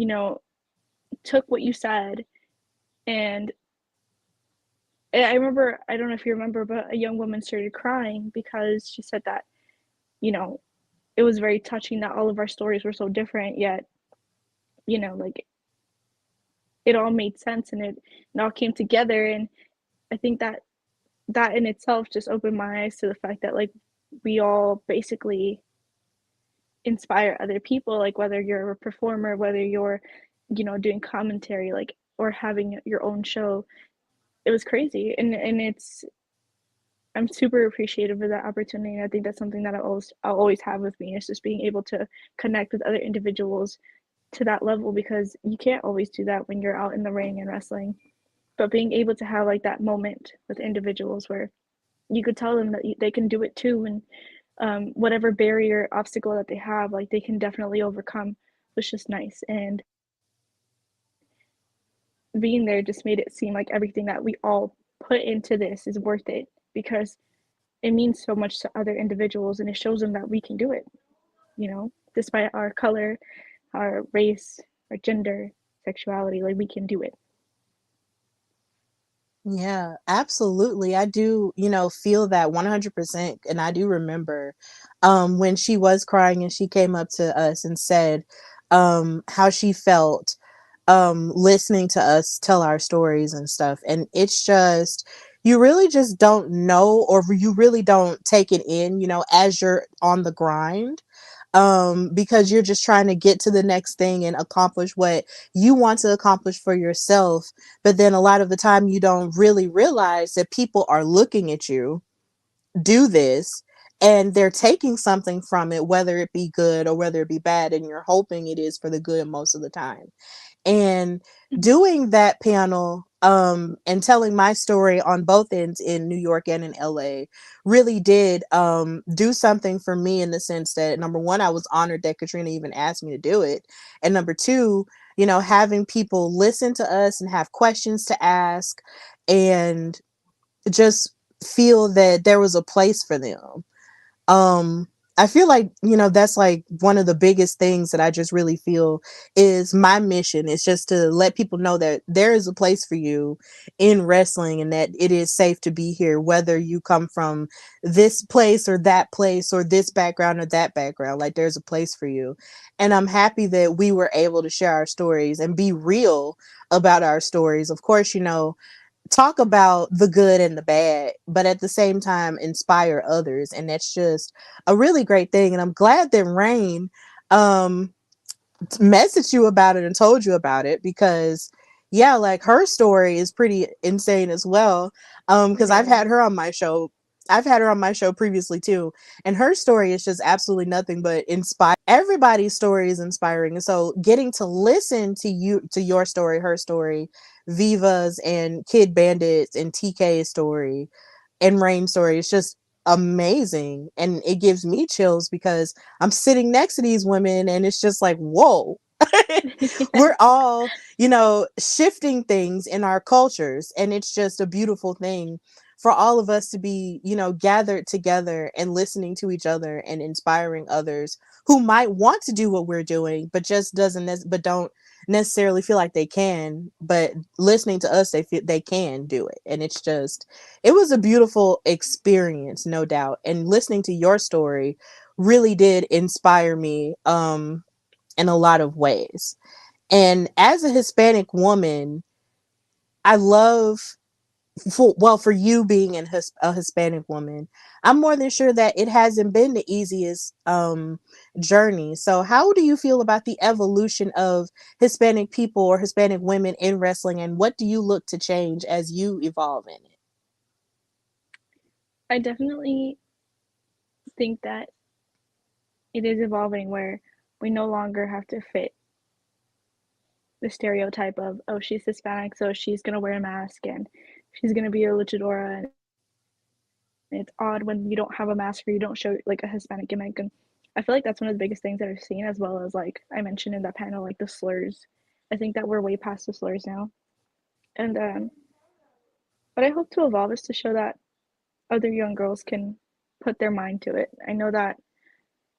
took what you said. And I remember, I don't know if you remember, but a young woman started crying because she said that you know it was very touching that all of our stories were so different, yet like it all made sense and it all came together. And I think that that in itself just opened my eyes to the fact that like we all basically inspire other people, like whether you're a performer, whether you're doing commentary, like, or having your own show. It was crazy. And it's I'm super appreciative of that opportunity. And I think that's something that I'll always have with me, is just being able to connect with other individuals to that level, because you can't always do that when you're out in the ring and wrestling. But being able to have like that moment with individuals where you could tell them that they can do it too, and whatever barrier obstacle that they have, like they can definitely overcome, was just nice. And being there just made it seem like everything that we all put into this is worth it, because it means so much to other individuals, and it shows them that we can do it, despite our color, our race, our gender, sexuality, like we can do it. Yeah, absolutely. I do, feel that 100%. And I do remember when she was crying and she came up to us and said how she felt listening to us tell our stories and stuff. And it's just, you really just don't know, or you really don't take it in, as you're on the grind, because you're just trying to get to the next thing and accomplish what you want to accomplish for yourself. But then a lot of the time you don't really realize that people are looking at you do this and they're taking something from it, whether it be good or whether it be bad, and you're hoping it is for the good most of the time. And Mhm. doing that panel and telling my story on both ends in New York and in LA really did do something for me, in the sense that, number one, I was honored that Katrina even asked me to do it, and number two, having people listen to us and have questions to ask and just feel that there was a place for them. um I feel like, that's like one of the biggest things that I just really feel is my mission, is just to let people know that there is a place for you in wrestling, and that it is safe to be here, whether you come from this place or that place, or this background or that background. Like, there's a place for you. And I'm happy that we were able to share our stories and be real about our stories. Of course, talk about the good and the bad, but at the same time inspire others. And that's just a really great thing. And I'm glad that Rain um messaged you about it and told you about it, because yeah, like, her story is pretty insane as well. Because Very. I've had her on my show previously too, and her story is just absolutely nothing but inspire. Everybody's story is inspiring, and so getting to listen to your story, her story, Viva's and Kid Bandits and TK's story and Rain's story is just amazing, and it gives me chills because I'm sitting next to these women, and it's just like, whoa. We're all, shifting things in our cultures, and it's just a beautiful thing for all of us to be, gathered together and listening to each other and inspiring others who might want to do what we're doing, but just but don't necessarily feel like they can. But listening to us, they feel they can do it. And it was a beautiful experience, no doubt. And listening to your story really did inspire me in a lot of ways. And as a Hispanic woman, I love for you being a Hispanic woman, I'm more than sure that it hasn't been the easiest journey. So how do you feel about the evolution of Hispanic people or Hispanic women in wrestling, and what do you look to change as you evolve in it? I definitely think that it is evolving where we no longer have to fit the stereotype of, oh, she's Hispanic, so she's gonna wear a mask and she's gonna be a luchadora, and it's odd when you don't have a mask or you don't show like a Hispanic gimmick. And I feel like that's one of the biggest things that I've seen, as well as like I mentioned in that panel, like the slurs. I think that we're way past the slurs now. And what I hope to evolve is to show that other young girls can put their mind to it. I know that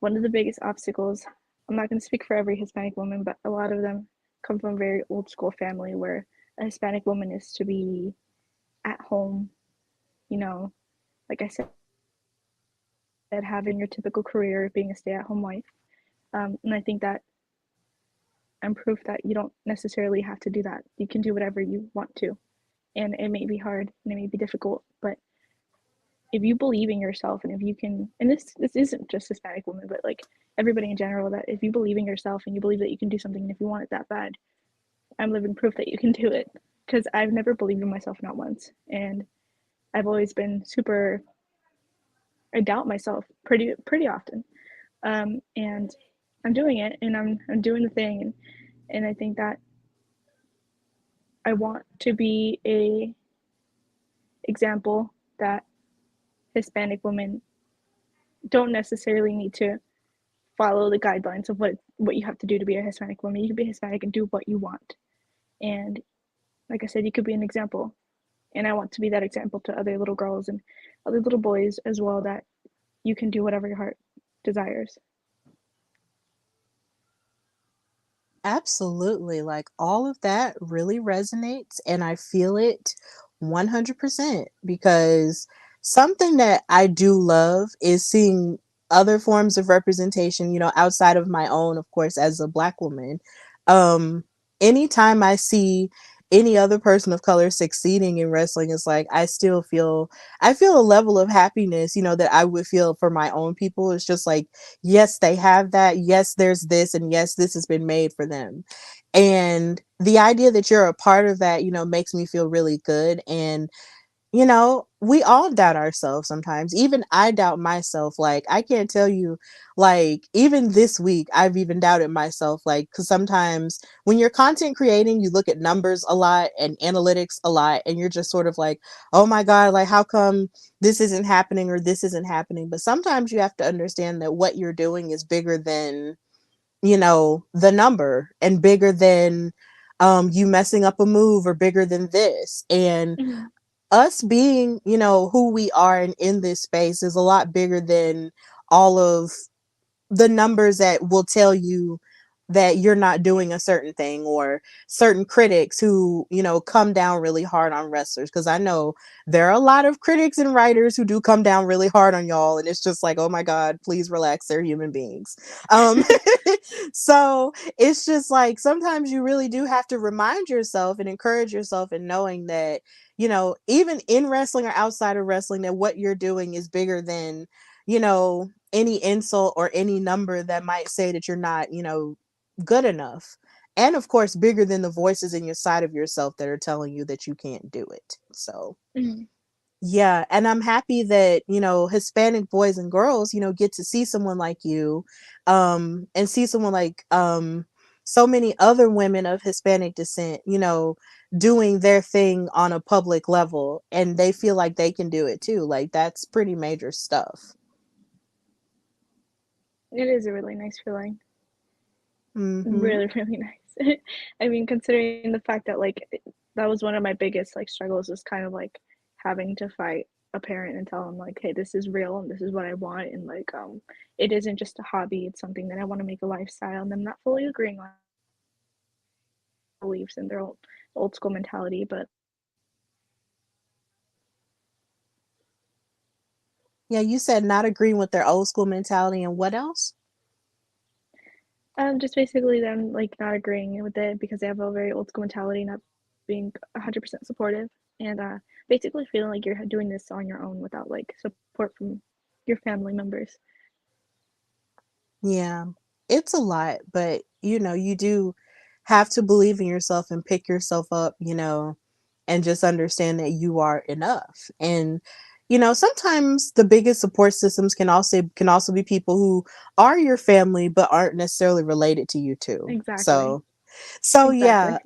one of the biggest obstacles, I'm not going to speak for every Hispanic woman, but a lot of them come from a very old school family where a Hispanic woman is to be at home, you know, like I said, having your typical career, being a stay at home wife. And I think that I'm proof that you don't necessarily have to do that. You can do whatever you want to. And it may be hard and it may be difficult, but if you believe in yourself and if you can, and this isn't just Hispanic women, but like everybody in general, that if you believe in yourself and you believe that you can do something and if you want it that bad, I'm living proof that you can do it, because I've never believed in myself, not once. And I've always been super, I doubt myself pretty often. And I'm doing it, and I'm doing the thing. And I think that I want to be a example that Hispanic women don't necessarily need to follow the guidelines of what you have to do to be a Hispanic woman. You can be Hispanic and do what you want. And like I said, you could be an example. And I want to be that example to other little girls and other little boys as well, that you can do whatever your heart desires. Absolutely. Like all of that really resonates, and I feel it 100% because something that I do love is seeing other forms of representation, outside of my own, of course, as a Black woman. Um, Anytime I see any other person of color succeeding in wrestling, it's like I feel a level of happiness, that I would feel for my own people. It's just like, yes, they have that. Yes, there's this, and yes, this has been made for them. And the idea that you're a part of that, makes me feel really good. And we all doubt ourselves sometimes. Even I doubt myself. Like, I can't tell you, like, even this week, I've even doubted myself. Like, because sometimes when you're content creating, you look at numbers a lot and analytics a lot, and you're just sort of like, oh my God, like, how come this isn't happening or this isn't happening? But sometimes you have to understand that what you're doing is bigger than, the number, and bigger than you messing up a move, or bigger than this. And Mm-hmm. us being, who we are and in this space is a lot bigger than all of the numbers that will tell you that you're not doing a certain thing, or certain critics who, come down really hard on wrestlers. Because I know there are a lot of critics and writers who do come down really hard on y'all, and it's just like, oh my God, please relax, they're human beings. um so it's just like, sometimes you really do have to remind yourself and encourage yourself in knowing that, even in wrestling or outside of wrestling, that what you're doing is bigger than, any insult or any number that might say that you're not, good enough. And of course, bigger than the voices in your side of yourself that are telling you that you can't do it. So, Mm-hmm. yeah. And I'm happy that, Hispanic boys and girls, get to see someone like you, and see someone like, so many other women of Hispanic descent, doing their thing on a public level, and they feel like they can do it too. Like, that's pretty major stuff. It is a really nice feeling. Mm-hmm. Really, really nice. I mean, considering the fact that like that was one of my biggest like struggles, was kind of like having to fight a parent and tell them like, hey, this is real and this is what I want, and like it isn't just a hobby, it's something that I want to make a lifestyle, and them not fully agreeing on it because they have their own beliefs and their old school mentality. But Yeah, you said not agreeing with their old school mentality, and what else? just basically them like not agreeing with it because they have a very old school mentality, not being 100% supportive. And basically feeling like you're doing this on your own without like support from your family members. Yeah, it's a lot, but you do have to believe in yourself and pick yourself up, and just understand that you are enough. And sometimes the biggest support systems can also be people who are your family but aren't necessarily related to you too. Exactly. So Exactly. yeah.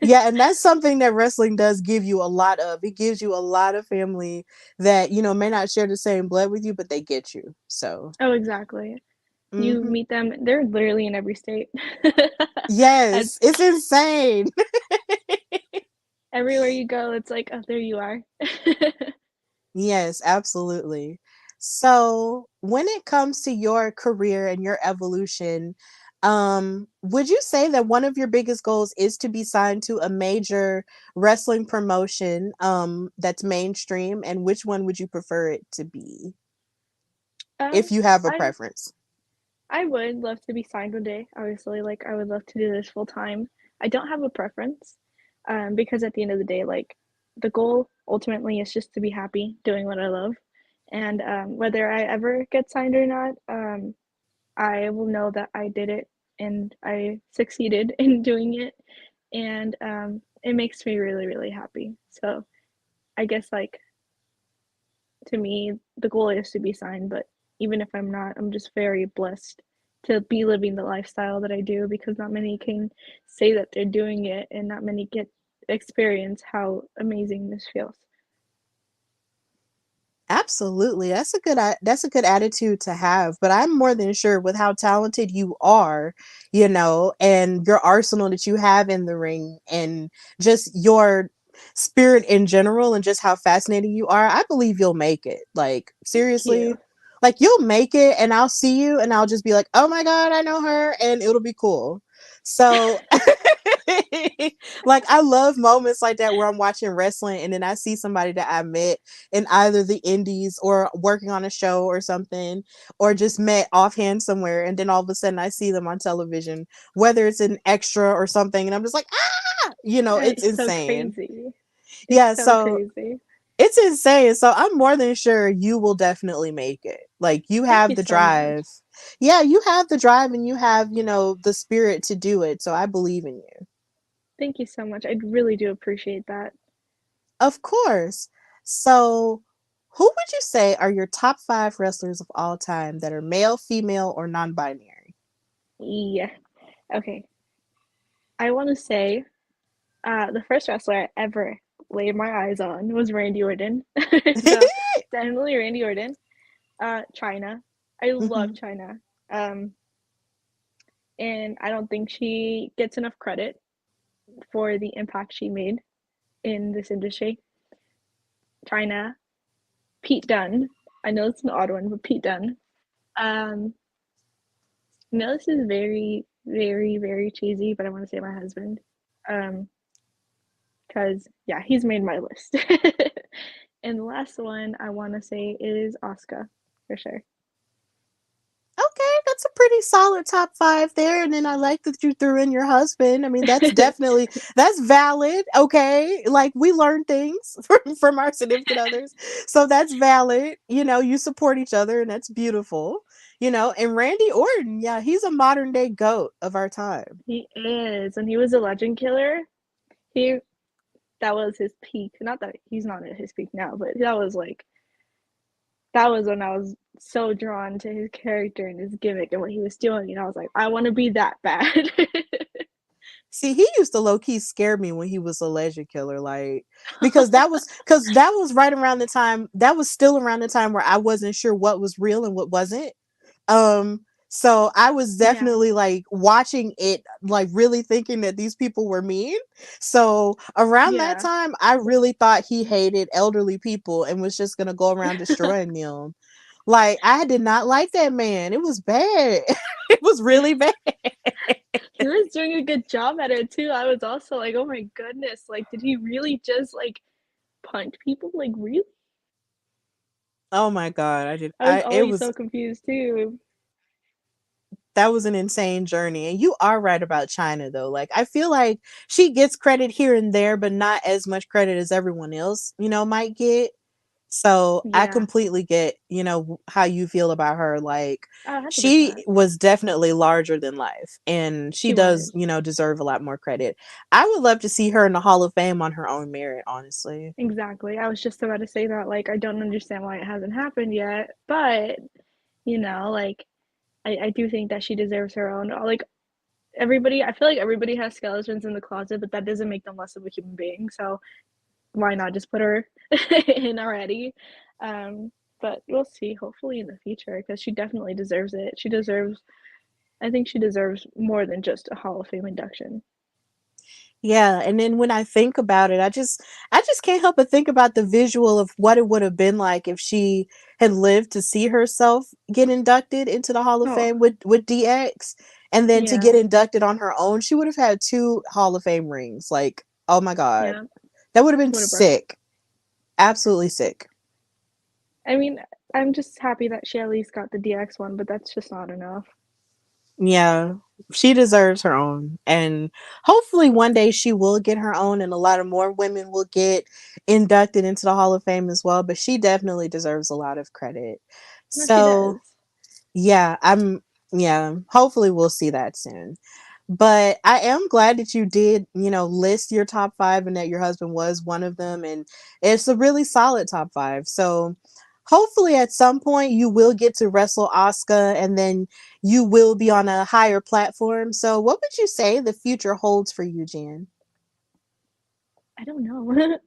Yeah, and that's something that wrestling does give you a lot of. It gives you a lot of family that, may not share the same blood with you, but they get you. So, Oh, exactly. You mhm. meet them, they're literally in every state. As Yes, it's insane. everywhere you go, it's like, oh, there you are. Yes, absolutely. So, when it comes to your career and your evolution, would you say that one of your biggest goals is to be signed to a major wrestling promotion that's mainstream, and which one would you prefer it to be Um, if you have a I preference? I would love to be signed one day. Obviously, like I would love to do this full time. I don't have a preference, because at the end of the day, like the goal ultimately is just to be happy doing what I love, and whether I ever get signed or not, I will know that I did it and I succeeded in doing it, and it makes me really really happy. So I guess like to me, the goal is to be signed, but even if I'm not, I'm just very blessed to be living the lifestyle that I do because not many can say that they're doing it and not many get experience how amazing this feels. Absolutely. That's a good attitude to have, but I'm more than sure with how talented you are, and your arsenal that you have in the ring and just your spirit in general and just how fascinating you are. I believe you'll make it. Like Thank seriously. you. Like you'll make it and I'll see you and I'll just be like, "Oh my god, I know her," and it'll be cool. So like I love moments like that where I'm watching wrestling and then I see somebody that I met in either the indies or working on a show or something, or just met offhand somewhere. And then all of a sudden I see them on television, whether it's an extra or something. And I'm just like, ah, it's It's so insane. crazy. It's Yeah. so So crazy. it's insane. So I'm more than sure you will definitely make it. Like you Thank have you the so much. drive. Yeah. You have the drive and you have, the spirit to do it. So I believe in you. Thank you so much. I really do appreciate that. Of course. So, who would you say are your top 5 wrestlers of all time that are male, female, or non binary? Yeah. Okay. I want to say the first wrestler I ever laid my eyes on was Randy Orton. So definitely Randy Orton. China. I love Mhm. China. Um, and I don't think she gets enough credit for the impact she made in this industry. China, Pete Dunne. I know it's an odd one, but Pete Dunne. Um, I know this is very, very, very cheesy, but I want to say my husband. Um, because yeah, he's made my list. And the last one I want to say is Oscar for sure. Okay, that's a pretty solid top 5 there. And then I like that you threw in your husband. I mean, that's valid. Okay. Like we learn things from our significant others. So that's valid. You support each other and that's beautiful. And Randy Orton, yeah, he's a modern day GOAT of our time. He is, and he was a legend killer. He that was his peak. Not that he's not at his peak now, but that was when I was so drawn to his character and his gimmick and what he was doing. And I was like, I want to be that bad. See, he used to low key scare me when he was a legend killer, like because that was right around the time that was still around the time where I wasn't sure what was real and what wasn't. So I was Yeah, definitely like watching it, like really thinking that these people were mean. So around that yeah. time, I really thought he hated elderly people and was just gonna go around destroying them. Like I did not like that man. It was bad. It was really bad. He was doing a good job at it too. I was also like, oh my goodness, like, did he really just like punch people? Like, really? Oh my god, I did. I was It always was so confused too. That was an insane journey. And you are right about China though. Like I feel like she gets credit here and there, but not as much credit as everyone else, might get. So I Yeah. completely get, how you feel about her. Like Oh, she 100%. was definitely larger than life and she She does, was. deserve a lot more credit. I would love to see her in the Hall of Fame on her own merit, honestly. Exactly. I was just about to say that. Like, I don't understand why it hasn't happened yet, but like, I do think that she deserves her own. Like, everybody, I feel like everybody has skeletons in the closet, but that doesn't make them less of a human being. So why not just put her in already? Um, but we'll see. Hopefully in the future, because she definitely deserves it. I think she deserves more than just a Hall of Fame induction. Yeah, and then when I think about it, I just can't help but think about the visual of what it would have been like if she had lived to see herself get inducted into the Hall of Oh, Fame with DX and then to get yeah, inducted on her own. She would have had two Hall of Fame rings. Like, oh my god. yeah. That would have been Would have brushed. sick. Absolutely sick. I mean, I'm just happy that she at least got the DX one, but that's just not enough. Yeah, she deserves her own. And hopefully one day she will get her own and a lot of more women will get inducted into the Hall of Fame as well. But she definitely deserves a lot of credit. No, she So, does. yeah, yeah, hopefully we'll see that soon. But I am glad that you did, list your top five and that your husband was one of them. And it's a really solid top five. So hopefully at some point you will get to wrestle Asuka and then you will be on a higher platform. So what would you say the future holds for you, Jan? I don't know.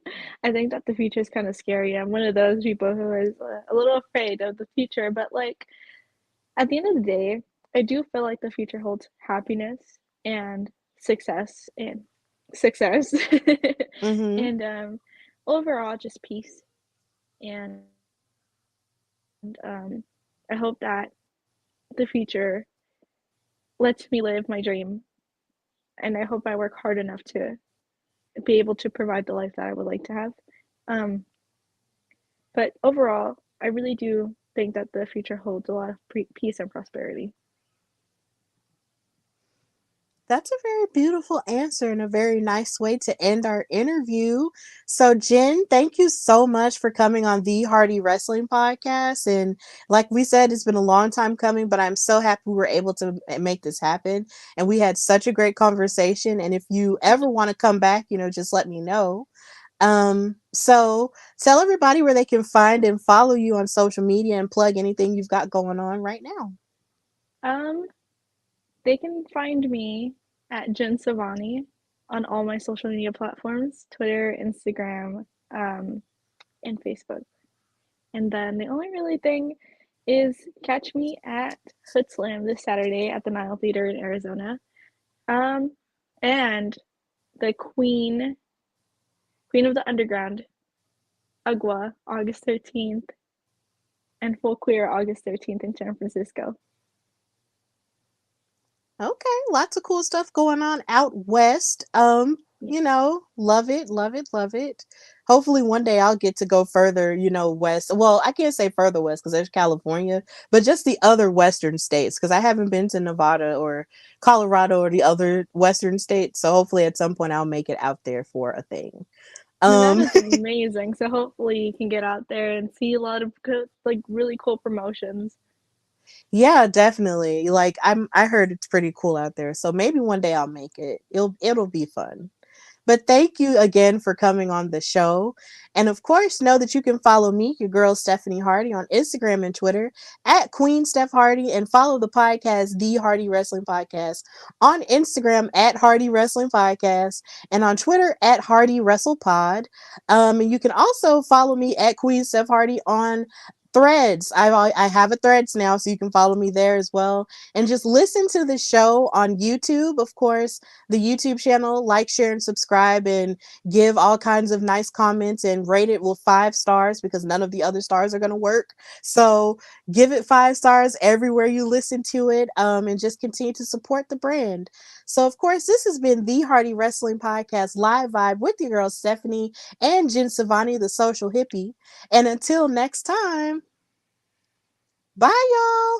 I think that the future is kind of scary. I'm one of those people who is a little afraid of the future, but like at the end of the day, I do feel like the future holds happiness and success and success Mm-hmm. and overall just peace. And I hope that the future lets me live my dream, and I hope I work hard enough to be able to provide the life that I would like to have. Um, but overall, I really do think that the future holds a lot of peace and prosperity. That's a very beautiful answer and a very nice way to end our interview. So, Jen, thank you so much for coming on the Hardy Wrestling Podcast. And like we said, it's been a long time coming, but I'm so happy we were able to make this happen. And we had such a great conversation. And if you ever want to come back, just let me know. So tell everybody where they can find and follow you on social media and plug anything you've got going on right now. Um, they can find me at Jen Sevani on all my social media platforms: Twitter, Instagram, and Facebook. And then the only really thing is catch me at Hood Slam this Saturday at the Nile Theater in Arizona. Um, and the Queen of the Underground, Agua, August 13th, and Full Queer, August 13th in San Francisco. Okay, lots of cool stuff going on out west. Yeah. Love it, love it, love it. Hopefully one day I'll get to go further, west. Well, I can't say further west because there's California, but just the other western states because I haven't been to Nevada or Colorado or the other western states. So hopefully at some point I'll make it out there for a thing. Um, Nevada's amazing, so hopefully you can get out there and see a lot of good, like really cool promotions. yeah, definitely. Like I heard it's pretty cool out there. So maybe one day I'll make it. It'll be fun. But thank you again for coming on the show. And of course, know that you can follow me, your girl Stephanie Hardy, on Instagram and Twitter at Queen Steph Hardy, and follow the podcast, The Hardy Wrestling Podcast, on Instagram at Hardy Wrestling Podcast, and on Twitter at Hardy Wrestle Pod. And you can also follow me at Queen Steph Hardy on Threads. I have a Threads now, so you can follow me there as well. And just listen to the show on YouTube, of course, the YouTube channel. Like, share, and subscribe, and give all kinds of nice comments and rate it with 5 stars because none of the other stars are going to work. So give it 5 stars everywhere you listen to it, and just continue to support the brand. So, of course, this has been the Hardy Wrestling Podcast Live Vibe with your girl Stephanie and Jen Sevani, the Social Hippie. And until next time, bye, y'all.